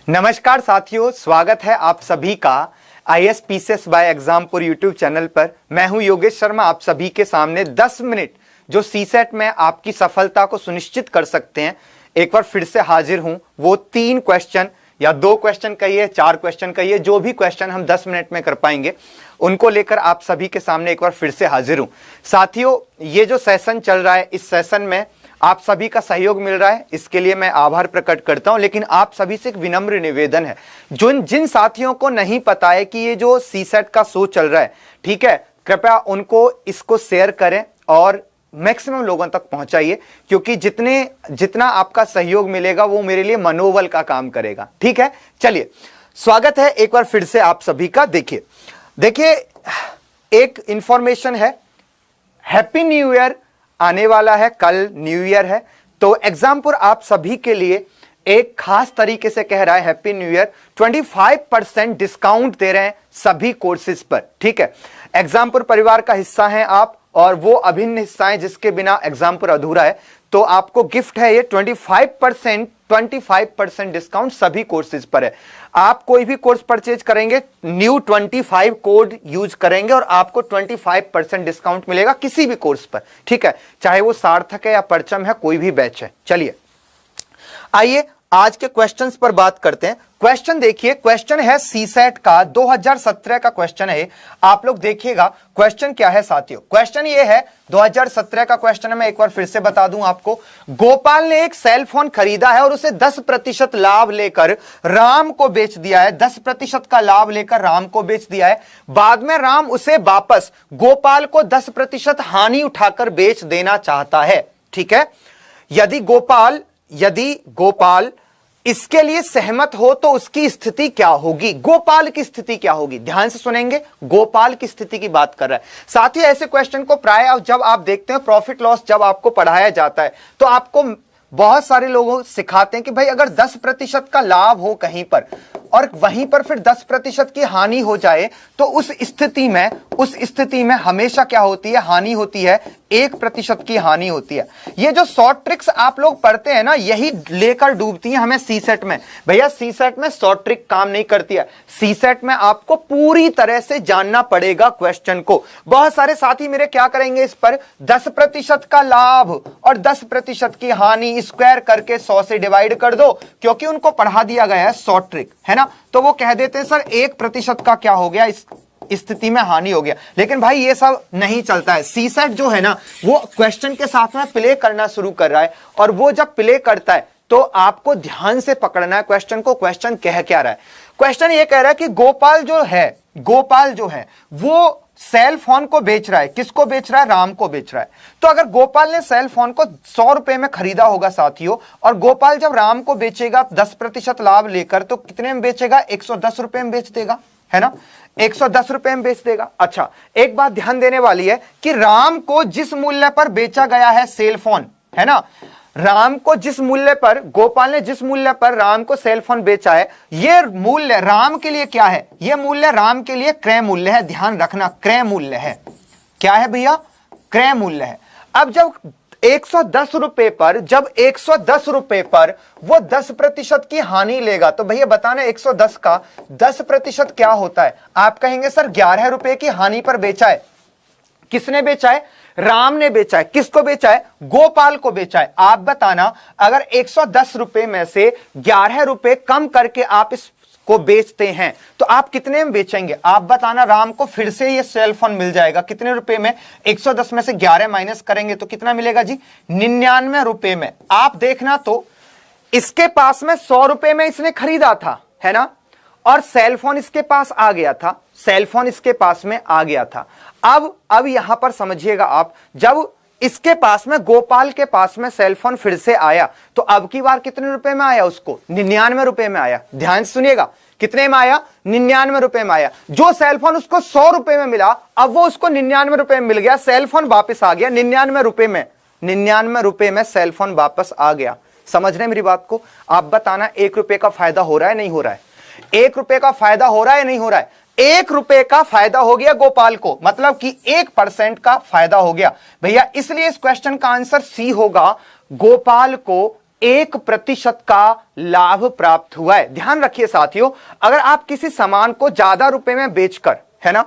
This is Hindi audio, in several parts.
नमस्कार साथियों, स्वागत है आप सभी का IAS PCS by Exampur YouTube channel पर। मैं हूं योगेश शर्मा, आप सभी के सामने 10 मिनट जो सीसेट में आपकी सफलता को सुनिश्चित कर सकते हैं, एक बार फिर से हाजिर हूं। वो 3 क्वेश्चन या 2 क्वेश्चन कहिए, 4 क्वेश्चन कहिए, जो भी क्वेश्चन हम 10 मिनट में कर पाएंगे उनको लेकर आप सभी के सामने एक बार फिर से हाजिर हूं। साथियों, ये जो सेशन चल रहा है, इस सेशन में आप सभी का सहयोग मिल रहा है, इसके लिए मैं आभार प्रकट करता हूं। लेकिन आप सभी से एक विनम्र निवेदन है, जिन साथियों को नहीं पता है कि ये जो सीसेट का शो चल रहा है, ठीक है, कृपया उनको इसको शेयर करें और मैक्सिमम लोगों तक पहुंचाइए, क्योंकि जितना आपका सहयोग मिलेगा वो मेरे लिए मनोबल का काम करेगा। ठीक है, चलिए, स्वागत है एक बार फिर से आप सभी का। देखिए एक इंफॉर्मेशन है, हैप्पी न्यू ईयर आने वाला है, कल न्यू ईयर है, तो एग्जामपुर आप सभी के लिए एक खास तरीके से कह रहा है हैप्पी न्यू ईयर। 25% डिस्काउंट दे रहे हैं सभी कोर्सेज पर। ठीक है, एग्जामपुर परिवार का हिस्सा हैं आप, और वो अभिन्न हिस्सा है जिसके बिना एग्जामपुर अधूरा है। तो आपको गिफ्ट है ये 25% डिस्काउंट सभी कोर्सेज पर है। आप कोई भी कोर्स परचेज करेंगे, न्यू 25 कोड यूज करेंगे और आपको 25% डिस्काउंट मिलेगा किसी भी कोर्स पर। ठीक है, चाहे वो सार्थक है या परचम है, कोई भी बैच है। चलिए आइए आज के क्वेश्चंस पर बात करते हैं। क्वेश्चन देखिए, क्वेश्चन है सीसेट का 2017 का क्वेश्चन है। आप लोग देखिएगा क्वेश्चन क्या है साथियों। क्वेश्चन ये है 2017 का क्वेश्चन है, मैं एक बार फिर से बता दूं आपको। गोपाल ने एक सेल फोन खरीदा है और उसे 10% लाभ लेकर राम को बेच दिया है। 10% का लाभ लेकर राम को बेच दिया है। बाद में राम उसे वापस गोपाल को 10% हानि उठाकर बेच देना चाहता है। ठीक है, यदि गोपाल इसके लिए सहमत हो तो उसकी स्थिति क्या होगी, गोपाल की स्थिति क्या होगी। ध्यान से सुनेंगे, गोपाल की स्थिति की बात कर रहा है। साथ ही ऐसे क्वेश्चन को प्राय जब आप देखते हैं प्रॉफिट लॉस जब आपको पढ़ाया जाता है, तो आपको बहुत सारे लोग सिखाते हैं कि भाई अगर 10% का लाभ हो कहीं पर और वहीं पर फिर 10% की हानि हो जाए, तो उस स्थिति में हमेशा क्या होती है, हानि होती है, 1% की हानि होती है। ये जो शॉर्ट ट्रिक्स आप लोग पढ़ते हैं ना, यही लेकर डूबती है हमें सीसेट में। भैया सीसेट में शॉर्ट ट्रिक काम नहीं करती है, सीसेट में आपको पूरी तरह से जानना पड़ेगा क्वेश्चन को। बहुत सारे साथी मेरे क्या करेंगे, इस पर 10% का लाभ और 10% की हानि स्क्वायर करके 100 से डिवाइड कर दो, क्योंकि उनको पढ़ा दिया गया है शॉर्ट ट्रिक, है ना। तो वो कह देते हैं सर 1% का क्या हो गया, इस स्थिति में हानि हो गया। लेकिन भाई ये सब नहीं चलता है। सीसेट जो है ना, वो क्वेश्चन के साथ में प्ले करना शुरू कर रहा है, और वो जब प्ले करता है तो आपको ध्यान से पकड़ना है क्वेश्चन को। क्वेश्चन कह क्या रहा है, क्वेश्चन ये कह रहा है कि गोपाल जो है वो सेल फोन को बेच रहा है। किसको बेच रहा है, राम को बेच रहा है। तो अगर गोपाल ने सेल फोन को 100 रुपए में खरीदा होगा साथियों, और गोपाल जब राम को बेचेगा 10% लाभ लेकर, तो कितने में बेचेगा, 110 रुपए में बेच देगा, है ना, 110 रुपए में बेच देगा। अच्छा, एक बात ध्यान देने वाली है कि राम को जिस मूल्य पर बेचा गया है सेल फोन, है ना, गोपाल ने जिस मूल्य पर राम को सेल फोन बेचा है, ये मूल्य राम के लिए क्या है, ये मूल्य राम के लिए क्रय मूल्य है। ध्यान रखना, क्रय मूल्य है। क्या है भैया, क्रय मूल्य है। अब जब 110 रुपए पर वो 10% की हानि लेगा, तो भैया बताना 110 का 10% क्या होता है। आप कहेंगे सर 11 रुपए की हानि पर बेचा है। किसने बेचा है, राम ने बेचा है। किसको बेचा है, गोपाल को बेचा है। आप बताना, अगर 110 रुपए में से 11 रुपए कम करके आप इसको बेचते हैं, तो आप कितने में बेचेंगे। आप बताना, राम को फिर से ये सेल फोन मिल जाएगा कितने रुपए में, 110 में से 11 माइनस करेंगे तो कितना मिलेगा जी, 99 रुपए में। आप देखना, तो इसके पास में 100 रुपए में इसने खरीदा था, है ना, और सेल फोन इसके पास आ गया था, सेल फोन इसके पास में आ गया था। अब यहां पर समझिएगा आप, जब इसके पास में, गोपाल के पास में सेल फोन फिर से आया, तो अब की बार कितने रुपए में आया, उसको 99 रुपए में आया। ध्यान सुनिएगा, कितने में आया, 99 रुपए में आया। जो सेल फोन उसको 100 रुपए में मिला, अब वो उसको 99 रुपए में मिल गया, सेल फोन वापस आ गया 99 रुपए में, 99 रुपए में सेल फोन वापस आ गया। समझ रहे हैं मेरी बात को। आप बताना 1 रुपए का फायदा हो रहा है, नहीं हो रहा है, 1 रुपए का फायदा हो रहा है, नहीं हो रहा है। 1 रुपए का फायदा हो गया गोपाल को, मतलब कि 1% का फायदा हो गया भैया। इसलिए इस क्वेश्चन का आंसर सी होगा, गोपाल को 1% का लाभ प्राप्त हुआ है। ध्यान रखिए साथियों, अगर आप किसी सामान को ज्यादा रुपए में बेचकर, है ना,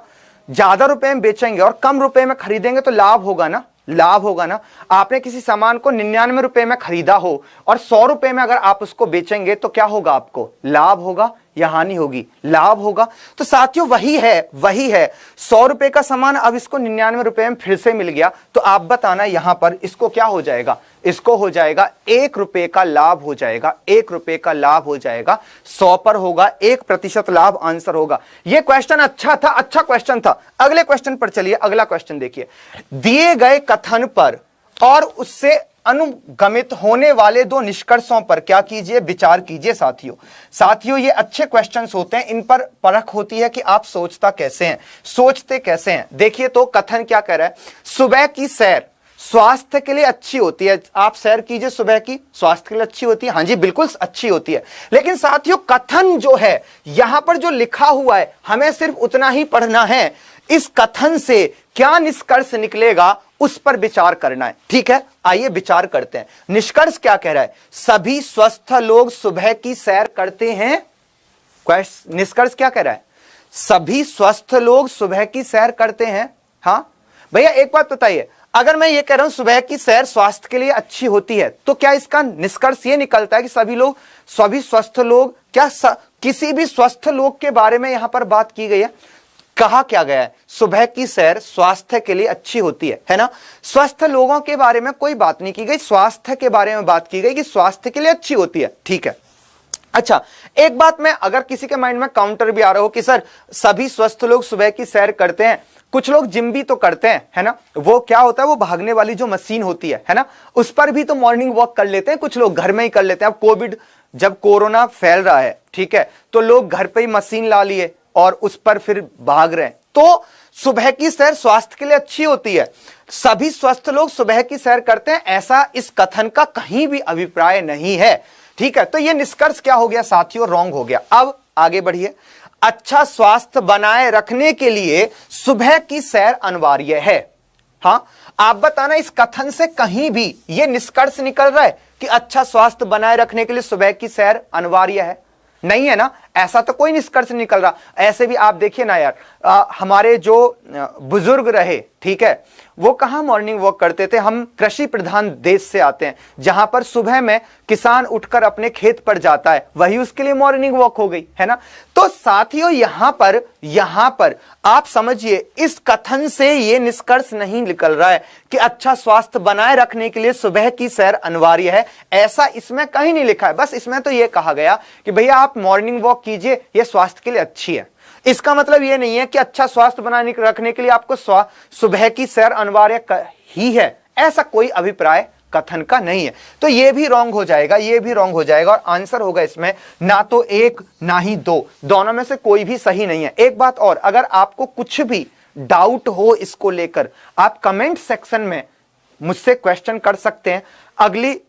ज्यादा रुपए में बेचेंगे और कम रुपए में खरीदेंगे तो लाभ होगा ना, लाभ होगा ना। आपने किसी सामान को 99 रुपए में खरीदा हो और 100 रुपए में अगर आप उसको बेचेंगे तो क्या होगा, आपको लाभ होगा या हानि होगी, लाभ होगा। तो साथियों वही है 100 रुपए का सामान अब इसको 99 रुपए में फिर से मिल गया, तो आप बताना यहां पर इसको क्या हो जाएगा, इसको हो जाएगा 1 रुपए का लाभ हो जाएगा, 1 रुपए का लाभ हो जाएगा, 100 पर होगा 1% लाभ आंसर होगा। यह क्वेश्चन अच्छा था, अच्छा क्वेश्चन था। अगले क्वेश्चन पर चलिए, अगला क्वेश्चन देखिए। दिए गए कथन पर और उससे अनुगमित होने वाले दो निष्कर्षों पर क्या कीजिए, विचार कीजिए। साथियों ये अच्छे क्वेश्चंस होते हैं, इन पर परख होती है कि आप सोचता कैसे हैं, सोचते कैसे हैं। देखिए तो कथन क्या कह रहा है, सुबह की सैर स्वास्थ्य के लिए अच्छी होती है। आप सैर कीजिए सुबह की, स्वास्थ्य के लिए अच्छी होती है। हाँ जी बिल्कुल अच्छी होती है, लेकिन साथियों कथन जो है यहां पर जो लिखा हुआ है हमें सिर्फ उतना ही पढ़ना है। इस कथन से क्या निष्कर्ष निकलेगा उस पर विचार करना है। ठीक है, आइए विचार करते हैं। निष्कर्ष क्या कह रहा है, सभी स्वस्थ लोग सुबह की सैर करते हैं। निष्कर्ष क्या कह रहा है, सभी स्वस्थ लोग सुबह की सैर करते हैं। हाँ भैया एक बात बताइए, अगर मैं ये कह रहा हूं सुबह की सैर स्वास्थ्य के लिए अच्छी होती है, तो क्या इसका निष्कर्ष ये निकलता है कि सभी स्वस्थ लोग, क्या किसी भी स्वस्थ लोग के बारे में यहां पर बात की गई है? कहा क्या गया है, सुबह की सैर स्वास्थ्य के लिए अच्छी होती है ना। स्वस्थ लोगों के बारे में कोई बात नहीं की गई, स्वास्थ्य के बारे में बात की गई कि स्वास्थ्य के लिए अच्छी होती है। ठीक है, अच्छा एक बात में अगर किसी के माइंड में काउंटर भी आ रहा हो कि सर सभी स्वस्थ लोग सुबह की सैर करते हैं, कुछ लोग जिम भी तो करते हैं, है ना, वो क्या होता है, वो भागने वाली जो मशीन होती है ना, उस पर भी तो मॉर्निंग वॉक कर लेते हैं, कुछ लोग घर में ही कर लेते हैं। अब जब कोरोना फैल रहा है, ठीक है, तो लोग घर पे ही मशीन ला लिए और उस पर फिर भाग रहे हैं। तो सुबह की सैर स्वास्थ्य के लिए अच्छी होती है, सभी स्वस्थ लोग सुबह की सैर करते हैं, ऐसा इस कथन का कहीं भी अभिप्राय नहीं है। ठीक है, तो यह निष्कर्ष क्या हो गया साथियों, रॉन्ग हो गया। अब आगे बढ़िए, अच्छा स्वास्थ्य बनाए रखने के लिए सुबह की सैर अनिवार्य है। हां आप बताना इस कथन से कहीं भी यह निष्कर्ष निकल रहा है कि अच्छा स्वास्थ्य बनाए रखने के लिए सुबह की सैर अनिवार्य है? नहीं है ना, ऐसा तो कोई निष्कर्ष निकल रहा। ऐसे भी आप देखिए ना यार, हमारे जो बुजुर्ग रहे, ठीक है, वो कहां मॉर्निंग वॉक करते थे। हम कृषि प्रधान देश से आते हैं जहां पर सुबह में किसान उठकर अपने खेत पर जाता है, वही उसके लिए मॉर्निंग वॉक हो गई, है ना। तो साथियों यहां पर आप समझिए, इस कथन से यह निष्कर्ष नहीं निकल रहा है कि अच्छा स्वास्थ्य बनाए रखने के लिए सुबह की सैर अनिवार्य है, ऐसा इसमें कहीं नहीं लिखा है। बस इसमें तो यह कहा गया कि भैया आप मॉर्निंग वॉक कीजिए, यह स्वास्थ्य के लिए अच्छी है। इसका मतलब यह नहीं है कि अच्छा स्वास्थ्य बनाने रखने के लिए आपको सुबह की सैर अनिवार्य ही है, ऐसा कोई अभिप्राय कथन का नहीं है। तो यह भी रॉन्ग हो जाएगा, यह भी रॉन्ग हो जाएगा, और आंसर होगा इसमें ना तो 1 ना ही 2, दोनों में से कोई भी सही नहीं है। एक बात और, अगर आपको कुछ भी डाउट हो इसको लेकर, आप कमेंट सेक्शन में मुझसे क्वेश्चन कर सकते हैं, अगली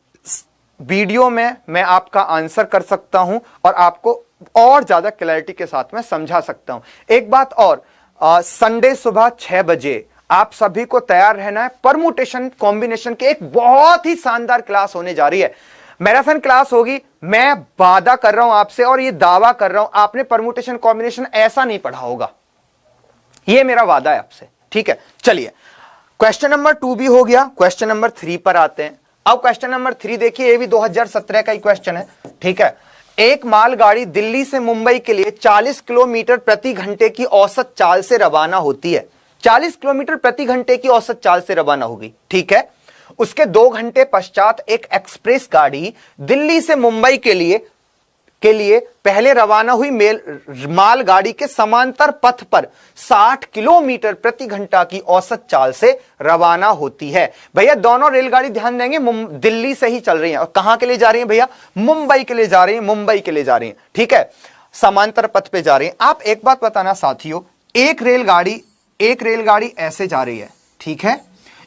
वीडियो में मैं आपका आंसर कर सकता हूं और आपको और ज्यादा क्लैरिटी के साथ में समझा सकता हूं। एक बात और, संडे सुबह 6 बजे आप सभी को तैयार रहना है। परमुटेशन कॉम्बिनेशन की एक बहुत ही शानदार क्लास होने जा रही है, मैराथन क्लास होगी। मैं वादा कर रहा हूं आपसे और ये दावा कर रहा हूं, आपने परमुटेशन कॉम्बिनेशन ऐसा नहीं पढ़ा होगा, ये मेरा वादा है आपसे। ठीक है, चलिए क्वेश्चन नंबर 2 भी हो गया, क्वेश्चन नंबर 3 पर आते हैं। अब क्वेश्चन नंबर 3 देखिए, ये भी 2017 का ही क्वेश्चन है। ठीक है, एक मालगाड़ी दिल्ली से मुंबई के लिए 40 किलोमीटर प्रति घंटे की औसत चाल से रवाना होती है। 40 किलोमीटर प्रति घंटे की औसत चाल से रवाना होगी, ठीक है। उसके 2 घंटे पश्चात एक एक्सप्रेस गाड़ी दिल्ली से मुंबई के लिए पहले रवाना हुई मालगाड़ी के समांतर पथ पर 60 किलोमीटर प्रति घंटा की औसत चाल से रवाना होती है। भैया दोनों रेलगाड़ी ध्यान देंगे दिल्ली से ही चल रही हैं, और कहां के लिए जा रही हैं भैया, मुंबई के लिए जा रही हैं, मुंबई के लिए जा रही हैं। ठीक है, समांतर पथ पे जा रही हैं। आप एक बात बताना साथियों, एक रेलगाड़ी ऐसे जा रही है, ठीक है,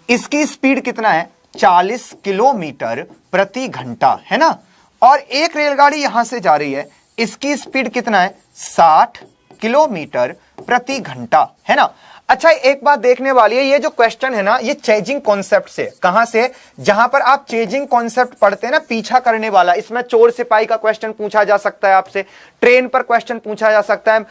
इसकी स्पीड कितना है, 40 किलोमीटर प्रति घंटा, है ना। और एक रेलगाड़ी यहां से जा रही है, इसकी स्पीड कितना है, 60 किलोमीटर प्रति घंटा, है ना। अच्छा, एक बात देखने वाली है, ये जो क्वेश्चन है ना, ये चेजिंग कॉन्सेप्ट से, कहां से, जहां पर आप चेजिंग कॉन्सेप्ट पढ़ते हैं ना, पीछा करने वाला, इसमें चोर सिपाही का क्वेश्चन पूछा जा सकता है आपसे, ट्रेन पर क्वेश्चन पूछा जा सकता है,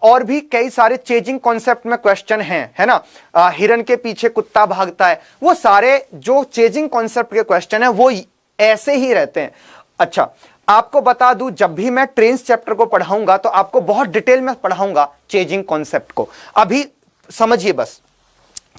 और भी कई सारे चेजिंग कॉन्सेप्ट में क्वेश्चन हैं, है ना। हिरन के पीछे कुत्ता भागता है, वो सारे जो चेजिंग कॉन्सेप्ट के क्वेश्चन है वो ऐसे ही रहते हैं। अच्छा, आपको बता दूं, जब भी मैं ट्रेन्स चैप्टर को पढ़ाऊंगा तो आपको बहुत डिटेल में पढ़ाऊंगा चेजिंग कॉन्सेप्ट को। अभी समझिए बस,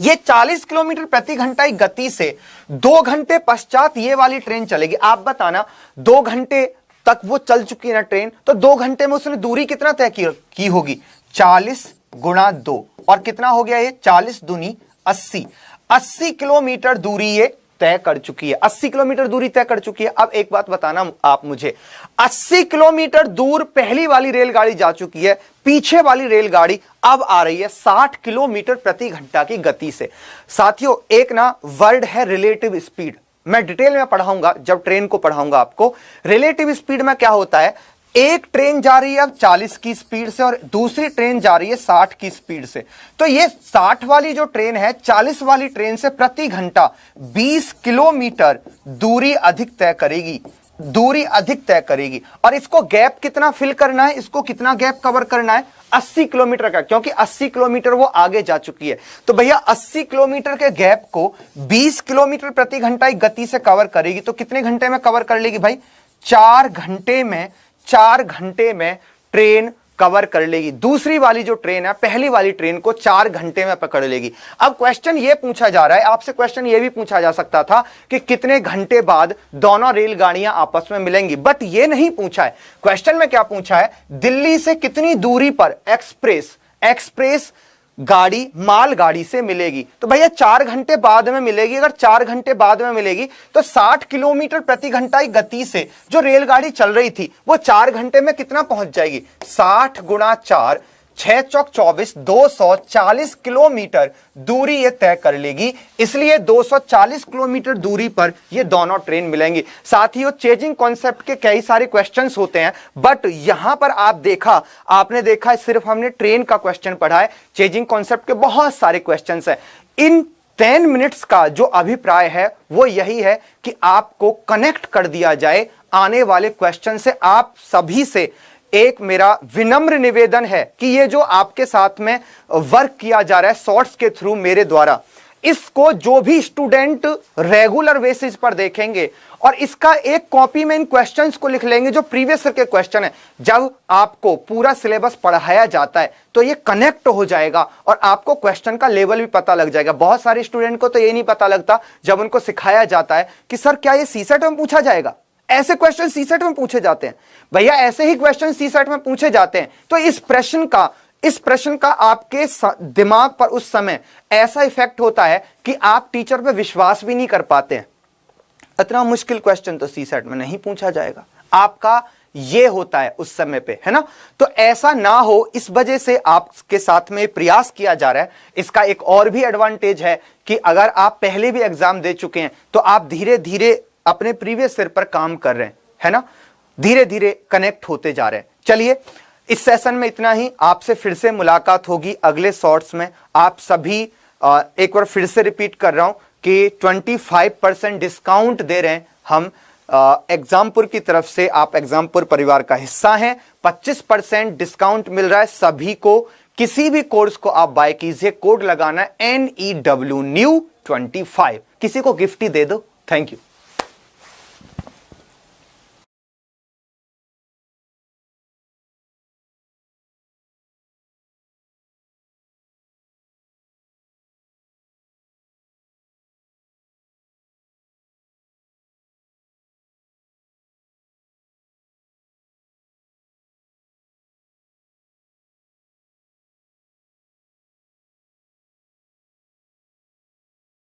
ये 40 किलोमीटर प्रति घंटा की गति से 2 घंटे पश्चात ये वाली ट्रेन चलेगी। आप बताना, 2 घंटे तक वो चल चुकी है ना ट्रेन, तो 2 घंटे में उसने दूरी कितना तय की होगी, 40 गुणा 2, और कितना हो गया ये, 40 दूनी 80, 80 किलोमीटर दूरी ये तय कर चुकी है, 80 किलोमीटर दूरी तय कर चुकी है। अब एक बात बताना आप मुझे, 80 किलोमीटर दूर पहली वाली रेलगाड़ी जा चुकी है, पीछे वाली रेलगाड़ी अब आ रही है 60 किलोमीटर प्रति घंटा की गति से। साथियों, एक ना वर्ड है रिलेटिव स्पीड, मैं डिटेल में पढ़ाऊंगा जब ट्रेन को पढ़ाऊंगा आपको। रिलेटिव स्पीड में क्या होता है, एक ट्रेन जा रही है अब 40 की स्पीड से और दूसरी ट्रेन जा रही है 60 की स्पीड से, तो ये 60 वाली जो ट्रेन है 40 वाली ट्रेन से प्रति घंटा 20 किलोमीटर दूरी अधिक तय करेगी, दूरी अधिक तय करेगी। और इसको गैप कितना फिल करना है, इसको कितना गैप कवर करना है, 80 किलोमीटर का, क्योंकि 80 किलोमीटर वो आगे जा चुकी है। तो भैया 80 किलोमीटर के गैप को 20 किलोमीटर प्रति घंटा की गति से कवर करेगी, तो कितने घंटे में कवर कर लेगी भाई, 4 घंटे में ट्रेन कवर कर लेगी। दूसरी वाली जो ट्रेन है पहली वाली ट्रेन को 4 घंटे में पकड़ लेगी। अब क्वेश्चन ये पूछा जा रहा है आपसे, क्वेश्चन ये भी पूछा जा सकता था कि कितने घंटे बाद दोनों रेलगाड़ियां आपस में मिलेंगी, बट ये नहीं पूछा है। क्वेश्चन में क्या पूछा है, दिल्ली से कितनी दूरी पर एक्सप्रेस गाड़ी मालगाड़ी से मिलेगी, तो भैया 4 घंटे बाद में मिलेगी। अगर 4 घंटे बाद में मिलेगी तो 60 किलोमीटर प्रति घंटा की गति से जो रेलगाड़ी चल रही थी वो 4 घंटे में कितना पहुंच जाएगी, 60 गुणा 4, 6 चौक 24, 240 किलोमीटर दूरी ये तय कर लेगी। इसलिए 240 किलोमीटर दूरी पर ये दोनों ट्रेन मिलेंगी। साथियों, चेजिंग कॉन्सेप्ट के कई सारे क्वेश्चंस होते हैं, बट यहां पर आपने देखा सिर्फ हमने ट्रेन का क्वेश्चन पढ़ा है, चेजिंग कॉन्सेप्ट के बहुत सारे क्वेश्चंस हैं। इन 10 मिनट्स का जो अभिप्राय है वो यही है कि आपको कनेक्ट कर दिया जाए आने वाले क्वेश्चन से। आप सभी से एक मेरा विनम्र निवेदन है कि ये जो आपके साथ में वर्क किया जा रहा है शॉर्ट्स के थ्रू मेरे द्वारा, इसको जो भी स्टूडेंट रेगुलर बेसिस पर देखेंगे और इसका एक कॉपी में इन क्वेश्चंस को लिख लेंगे जो प्रीवियस ईयर के क्वेश्चन है, जब आपको पूरा सिलेबस पढ़ाया जाता है तो ये कनेक्ट हो जाएगा और आपको क्वेश्चन का लेवल भी पता लग जाएगा। बहुत सारे स्टूडेंट को तो ये नहीं पता लगता जब उनको सिखाया जाता है कि सर क्या ये सीसेट में पूछा जाएगा, ऐसे क्वेश्चन सीसेट में पूछे जाते हैं। भैया ऐसे ही क्वेश्चन सीसेट में पूछे जाते हैं। तो इस प्रश्न का आपके दिमाग पर उस समय ऐसा इफेक्ट होता है कि आप टीचर पे विश्वास भी नहीं कर पाते हैं। इतना मुश्किल क्वेश्चन तो सीसेट में नहीं पूछा जाएगा, आपका ये होता है उस समय पे, है ना। तो ऐसा ना हो, इस वजह से आपके साथ में प्रयास किया जा रहा है। इसका एक और भी एडवांटेज है कि अगर आप पहले भी एग्जाम दे चुके हैं तो आप धीरे धीरे अपने प्रीवियस ईयर पर काम कर रहे हैं, है ना, धीरे धीरे कनेक्ट होते जा रहे हैं। चलिए, इस सेशन में इतना ही। आपसे फिर से मुलाकात होगी अगले शॉर्ट्स में। आप सभी एक बार फिर से रिपीट कर रहा हूं कि 25% डिस्काउंट दे रहे हैं हम एग्जामपुर की तरफ से। आप एग्जामपुर परिवार का हिस्सा हैं, 25% डिस्काउंट मिल रहा है सभी को। किसी भी कोर्स को आप बाय कीजिए, कोड लगाना NEW New 25, किसी को गिफ्ट ही दे दो। Thank you.